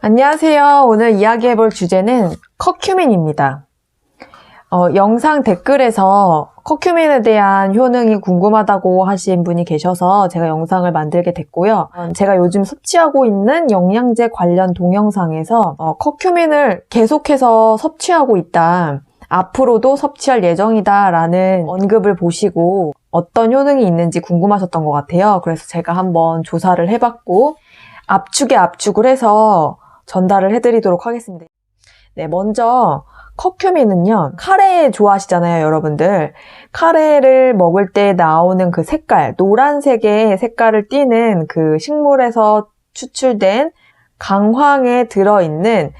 안녕하세요. 오늘 이야기해볼 주제는 커큐민입니다. 영상 댓글에서 커큐민에 대한 효능이 궁금하다고 하신 분이 계셔서 제가 영상을 만들게 됐고요. 제가 요즘 섭취하고 있는 영양제 관련 동영상에서 커큐민을 계속해서 섭취하고 있다. 앞으로도 섭취할 예정이다 라는 언급을 보시고 어떤 효능이 있는지 궁금하셨던 것 같아요. 그래서 제가 한번 조사를 해봤고 압축에 압축을 해서 전달을 해드리도록 하겠습니다. 네, 먼저 커큐민은요, 카레 좋아하시잖아요, 여러분들. 카레를 먹을 때 나오는 그 색깔, 노란색의 색깔을 띠는 그 식물에서 추출된 강황에 들어있는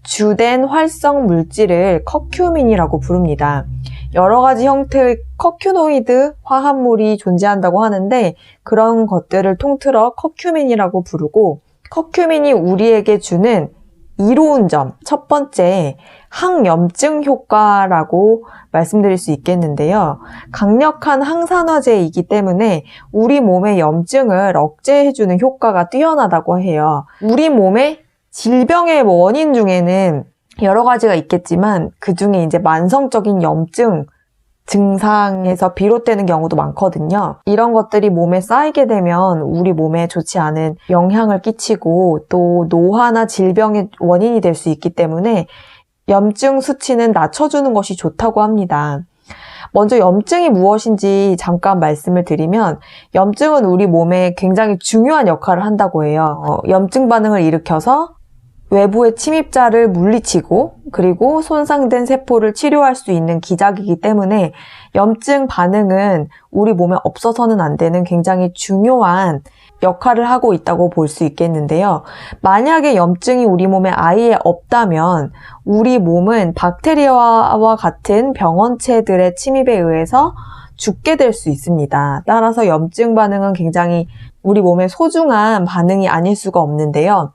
주된 활성 물질을 커큐민이라고 부릅니다. 여러 가지 형태의 커큐노이드 화합물이 존재한다고 하는데 그런 것들을 통틀어 커큐민이라고 부르고, 커큐민이 우리에게 주는 이로운 점, 첫 번째, 항염증 효과라고 말씀드릴 수 있겠는데요. 강력한 항산화제이기 때문에 우리 몸의 염증을 억제해주는 효과가 뛰어나다고 해요. 우리 몸의 질병의 원인 중에는 여러 가지가 있겠지만 그 중에 이제 만성적인 염증 증상에서 비롯되는 경우도 많거든요. 이런 것들이 몸에 쌓이게 되면 우리 몸에 좋지 않은 영향을 끼치고 또 노화나 질병의 원인이 될 수 있기 때문에 염증 수치는 낮춰주는 것이 좋다고 합니다. 먼저 염증이 무엇인지 잠깐 말씀을 드리면 염증은 우리 몸에 굉장히 중요한 역할을 한다고 해요. 염증 반응을 일으켜서 외부의 침입자를 물리치고 그리고 손상된 세포를 치료할 수 있는 기작이기 때문에 염증 반응은 우리 몸에 없어서는 안 되는 굉장히 중요한 역할을 하고 있다고 볼 수 있겠는데요. 만약에 염증이 우리 몸에 아예 없다면 우리 몸은 박테리아와 같은 병원체들의 침입에 의해서 죽게 될 수 있습니다. 따라서 염증 반응은 굉장히 우리 몸의 소중한 반응이 아닐 수가 없는데요.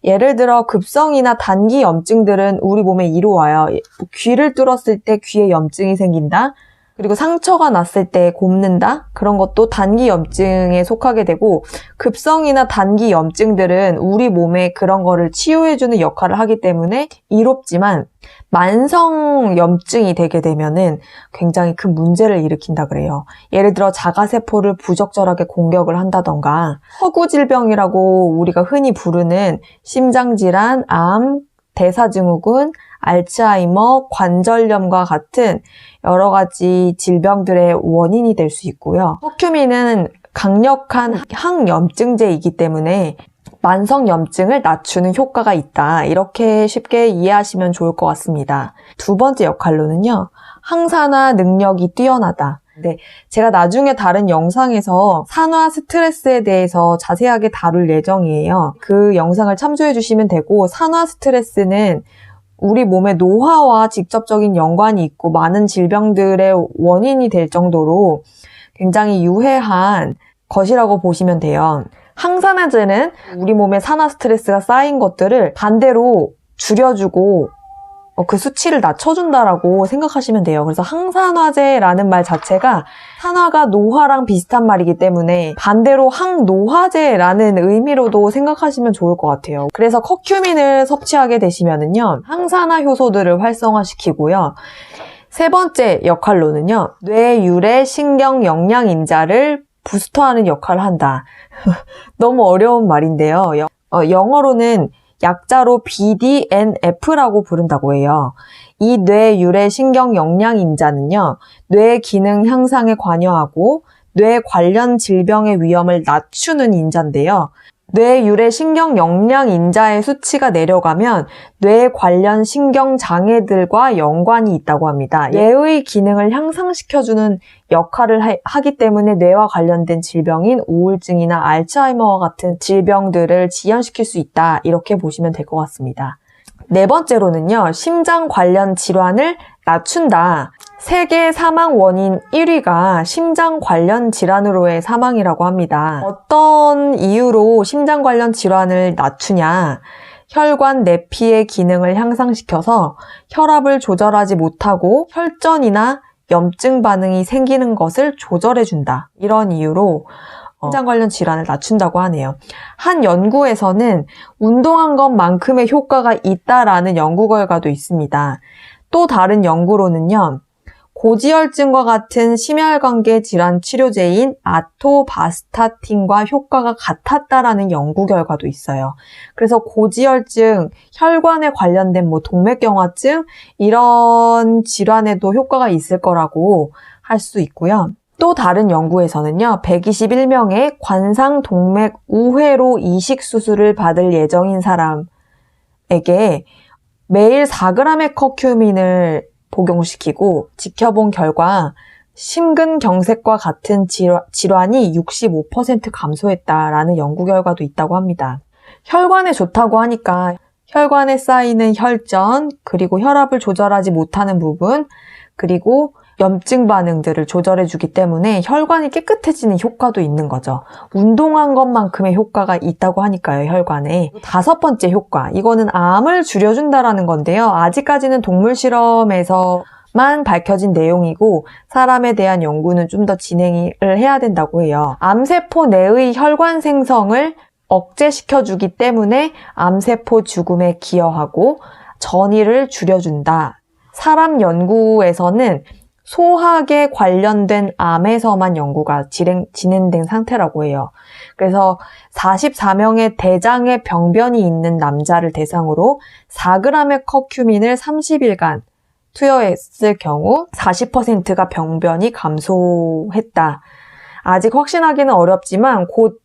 예를 들어 급성이나 단기 염증들은 우리 몸에 이루어요. 귀를 뚫었을 때 귀에 염증이 생긴다. 그리고 상처가 났을 때 곪는다. 그런 것도 단기 염증에 속하게 되고, 급성이나 단기 염증들은 우리 몸에 그런 거를 치유해주는 역할을 하기 때문에 이롭지만 만성 염증이 되게 되면은 굉장히 큰 문제를 일으킨다 그래요. 예를 들어 자가세포를 부적절하게 공격을 한다던가, 허구질병이라고 우리가 흔히 부르는 심장질환, 암, 대사증후군, 알츠하이머, 관절염과 같은 여러 가지 질병들의 원인이 될 수 있고요. 커큐민은 강력한 항염증제이기 때문에 만성염증을 낮추는 효과가 있다. 이렇게 쉽게 이해하시면 좋을 것 같습니다. 두 번째 역할로는요, 항산화 능력이 뛰어나다. 네, 제가 나중에 다른 영상에서 산화 스트레스에 대해서 자세하게 다룰 예정이에요. 그 영상을 참조해 주시면 되고, 산화 스트레스는 우리 몸의 노화와 직접적인 연관이 있고 많은 질병들의 원인이 될 정도로 굉장히 유해한 것이라고 보시면 돼요. 항산화제는 우리 몸에 산화 스트레스가 쌓인 것들을 반대로 줄여주고 그 수치를 낮춰준다라고 생각하시면 돼요. 그래서 항산화제라는 말 자체가 산화가 노화랑 비슷한 말이기 때문에 반대로 항노화제라는 의미로도 생각하시면 좋을 것 같아요. 그래서 커큐민을 섭취하게 되시면은요, 항산화 효소들을 활성화시키고요. 세 번째 역할로는요, 뇌유래 신경 영양 인자를 부스터하는 역할을 한다. 너무 어려운 말인데요. 영어로는 약자로 BDNF라고 부른다고 해요. 이 뇌유래 신경 영양 인자는요, 뇌 기능 향상에 관여하고 뇌 관련 질병의 위험을 낮추는 인자인데요. 뇌유래 신경 영양 인자의 수치가 내려가면 뇌 관련 신경 장애들과 연관이 있다고 합니다. 뇌의 기능을 향상시켜주는 역할을 하기 때문에 뇌와 관련된 질병인 우울증이나 알츠하이머와 같은 질병들을 지연시킬 수 있다. 이렇게 보시면 될 것 같습니다. 네 번째로는요, 심장 관련 질환을 낮춘다. 세계 사망 원인 1위가 심장 관련 질환으로의 사망이라고 합니다. 어떤 이유로 심장 관련 질환을 낮추냐? 혈관 내피의 기능을 향상시켜서 혈압을 조절하지 못하고 혈전이나 염증 반응이 생기는 것을 조절해준다. 이런 이유로 심장 관련 질환을 낮춘다고 하네요. 한 연구에서는 운동한 것만큼의 효과가 있다라는 연구 결과도 있습니다. 또 다른 연구로는요. 고지혈증과 같은 심혈관계 질환 치료제인 아토바스타틴과 효과가 같았다라는 연구 결과도 있어요. 그래서 고지혈증, 혈관에 관련된 동맥경화증 이런 질환에도 효과가 있을 거라고 할 수 있고요. 또 다른 연구에서는요. 121명의 관상동맥 우회로 이식 수술을 받을 예정인 사람에게 매일 4g의 커큐민을 복용시키고 지켜본 결과 심근경색과 같은 질환이 65% 감소했다라는 연구 결과도 있다고 합니다. 혈관에 좋다고 하니까 혈관에 쌓이는 혈전, 그리고 혈압을 조절하지 못하는 부분, 그리고 염증 반응들을 조절해주기 때문에 혈관이 깨끗해지는 효과도 있는 거죠. 운동한 것만큼의 효과가 있다고 하니까요, 혈관에. 5번째 효과, 이거는 암을 줄여준다라는 건데요. 아직까지는 동물 실험에서만 밝혀진 내용이고 사람에 대한 연구는 좀 더 진행을 해야 된다고 해요. 암세포 내의 혈관 생성을 억제시켜주기 때문에 암세포 죽음에 기여하고 전이를 줄여준다. 사람 연구에서는 소학에 관련된 암에서만 연구가 진행된 상태라고 해요. 그래서 44명의 대장에 병변이 있는 남자를 대상으로 4g의 커큐민을 30일간 투여했을 경우 40%가 병변이 감소했다. 아직 확신하기는 어렵지만 곧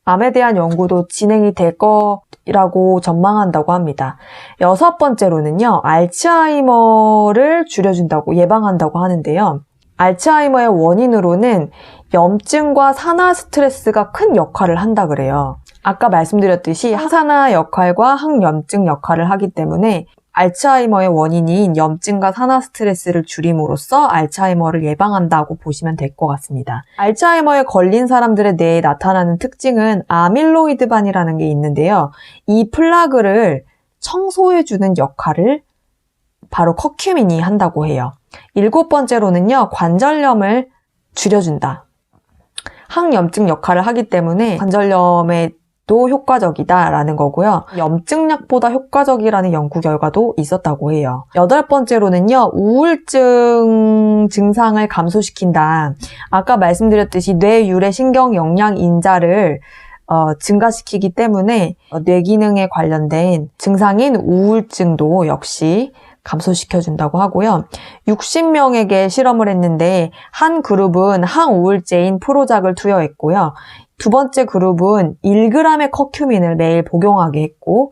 암에 대한 연구도 진행이 될 거라고 전망한다고 합니다. 6번째로는요. 알츠하이머를 줄여준다고 예방한다고 하는데요. 알츠하이머의 원인으로는 염증과 산화 스트레스가 큰 역할을 한다 그래요. 아까 말씀드렸듯이 항산화 역할과 항염증 역할을 하기 때문에 알츠하이머의 원인인 염증과 산화 스트레스를 줄임으로써 알츠하이머를 예방한다고 보시면 될 것 같습니다. 알츠하이머에 걸린 사람들의 뇌에 나타나는 특징은 아밀로이드반이라는 게 있는데요. 이 플라그를 청소해주는 역할을 바로 커큐민이 한다고 해요. 7번째로는요. 관절염을 줄여준다. 항염증 역할을 하기 때문에 관절염에 도 효과적이다라는 거고요. 염증약보다 효과적이라는 연구 결과도 있었다고 해요. 8번째로는요. 우울증 증상을 감소시킨다. 아까 말씀드렸듯이 뇌유래 신경 영양 인자를 증가시키기 때문에 뇌 기능에 관련된 증상인 우울증도 역시 감소시켜준다고 하고요. 60명에게 실험을 했는데 한 그룹은 항우울제인 프로작을 투여했고요. 두 번째 그룹은 1g의 커큐민을 매일 복용하게 했고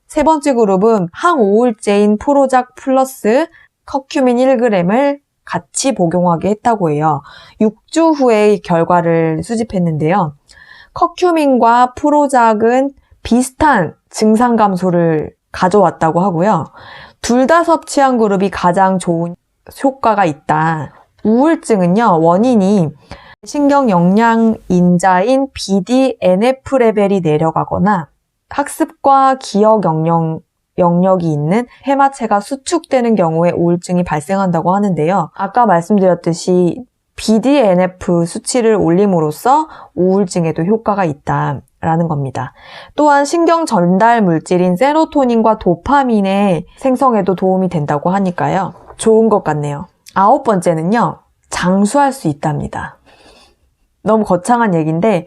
세 번째 그룹은 항우울제인 프로작 플러스 커큐민 1g을 같이 복용하게 했다고 해요. 6주 후의 결과를 수집했는데요. 커큐민과 프로작은 비슷한 증상 감소를 가져왔다고 하고요. 둘 다 섭취한 그룹이 가장 좋은 효과가 있다. 우울증은요, 원인이 신경 영양 인자인 BDNF 레벨이 내려가거나 학습과 기억 영역이 있는 해마체가 수축되는 경우에 우울증이 발생한다고 하는데요. 아까 말씀드렸듯이 BDNF 수치를 올림으로써 우울증에도 효과가 있다라는 겁니다. 또한 신경 전달 물질인 세로토닌과 도파민의 생성에도 도움이 된다고 하니까요. 좋은 것 같네요. 9번째는요. 장수할 수 있답니다. 너무 거창한 얘기인데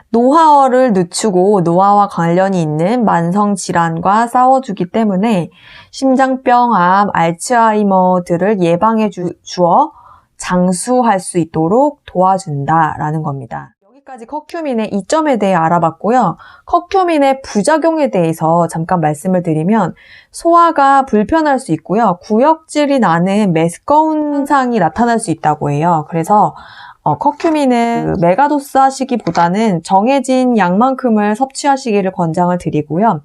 노화를 늦추고 노화와 관련이 있는 만성질환과 싸워주기 때문에 심장병, 암, 알츠하이머들을 예방해 주어 장수할 수 있도록 도와준다라는 겁니다. 여기까지 커큐민의 이점에 대해 알아봤고요. 커큐민의 부작용에 대해서 잠깐 말씀을 드리면 소화가 불편할 수 있고요. 구역질이 나는 메스꺼운 현상이 나타날 수 있다고 해요. 그래서 커큐민은 메가도스 하시기보다는 정해진 양만큼을 섭취하시기를 권장을 드리고요.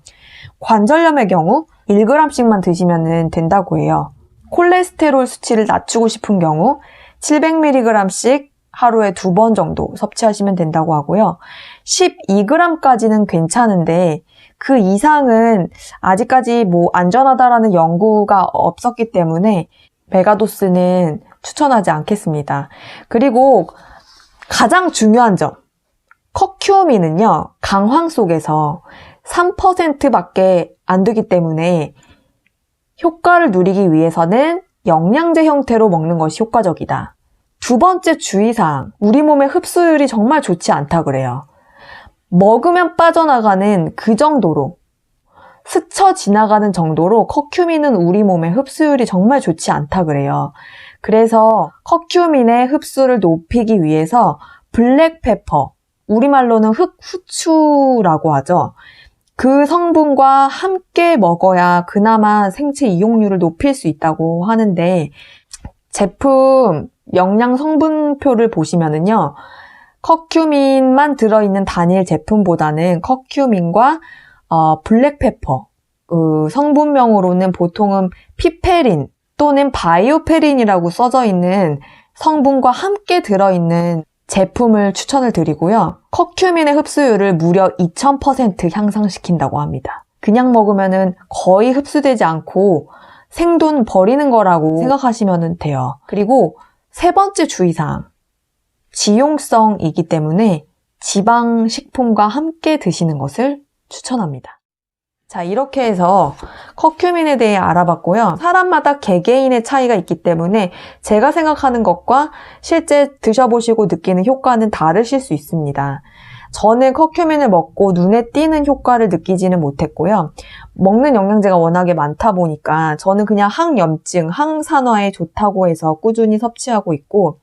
관절염의 경우 1g씩만 드시면 된다고 해요. 콜레스테롤 수치를 낮추고 싶은 경우 700mg씩 하루에 2번 정도 섭취하시면 된다고 하고요. 12g까지는 괜찮은데 그 이상은 아직까지 안전하다라는 연구가 없었기 때문에 메가도스는 추천하지 않겠습니다. 그리고 가장 중요한 점, 커큐민은요, 강황 속에서 3%밖에 안 되기 때문에 효과를 누리기 위해서는 영양제 형태로 먹는 것이 효과적이다. 두 번째 주의사항, 우리 몸의 흡수율이 정말 좋지 않다 그래요. 먹으면 빠져나가는 그 정도로, 스쳐 지나가는 정도로 커큐민은 우리 몸의 흡수율이 정말 좋지 않다 그래요. 그래서 커큐민의 흡수를 높이기 위해서 블랙페퍼, 우리말로는 흑후추라고 하죠. 그 성분과 함께 먹어야 그나마 생체 이용률을 높일 수 있다고 하는데, 제품 영양 성분표를 보시면은요, 커큐민만 들어있는 단일 제품보다는 커큐민과 블랙페퍼, 성분명으로는 보통은 피페린 또는 바이오페린이라고 써져 있는 성분과 함께 들어있는 제품을 추천을 드리고요. 커큐민의 흡수율을 무려 2000% 향상시킨다고 합니다. 그냥 먹으면은 거의 흡수되지 않고 생돈 버리는 거라고 생각하시면 돼요. 그리고 세 번째 주의사항, 지용성이기 때문에 지방식품과 함께 드시는 것을 추천합니다. 자, 이렇게 해서 커큐민에 대해 알아봤고요. 사람마다 개개인의 차이가 있기 때문에 제가 생각하는 것과 실제 드셔보시고 느끼는 효과는 다르실 수 있습니다. 저는 커큐민을 먹고 눈에 띄는 효과를 느끼지는 못했고요. 먹는 영양제가 워낙에 많다 보니까 저는 그냥 항염증, 항산화에 좋다고 해서 꾸준히 섭취하고 있고,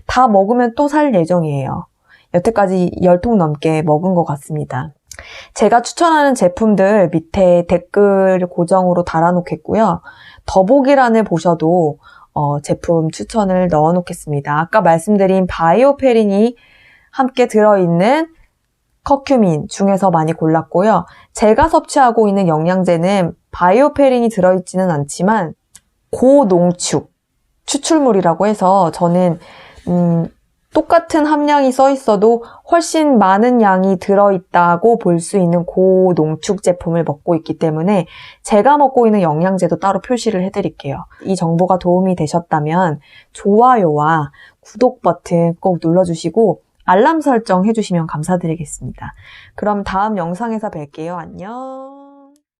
다 먹으면 또 살 예정이에요. 여태까지 10통 넘게 먹은 것 같습니다. 제가 추천하는 제품들 밑에 댓글 고정으로 달아놓겠고요. 더보기란을 보셔도 제품 추천을 넣어놓겠습니다. 아까 말씀드린 바이오페린이 함께 들어있는 커큐민 중에서 많이 골랐고요. 제가 섭취하고 있는 영양제는 바이오페린이 들어있지는 않지만 고농축 추출물이라고 해서 저는 똑같은 함량이 써 있어도 훨씬 많은 양이 들어있다고 볼 수 있는 고농축 제품을 먹고 있기 때문에 제가 먹고 있는 영양제도 따로 표시를 해드릴게요. 이 정보가 도움이 되셨다면 좋아요와 구독 버튼 꼭 눌러주시고 알람 설정 해주시면 감사드리겠습니다. 그럼 다음 영상에서 뵐게요. 안녕.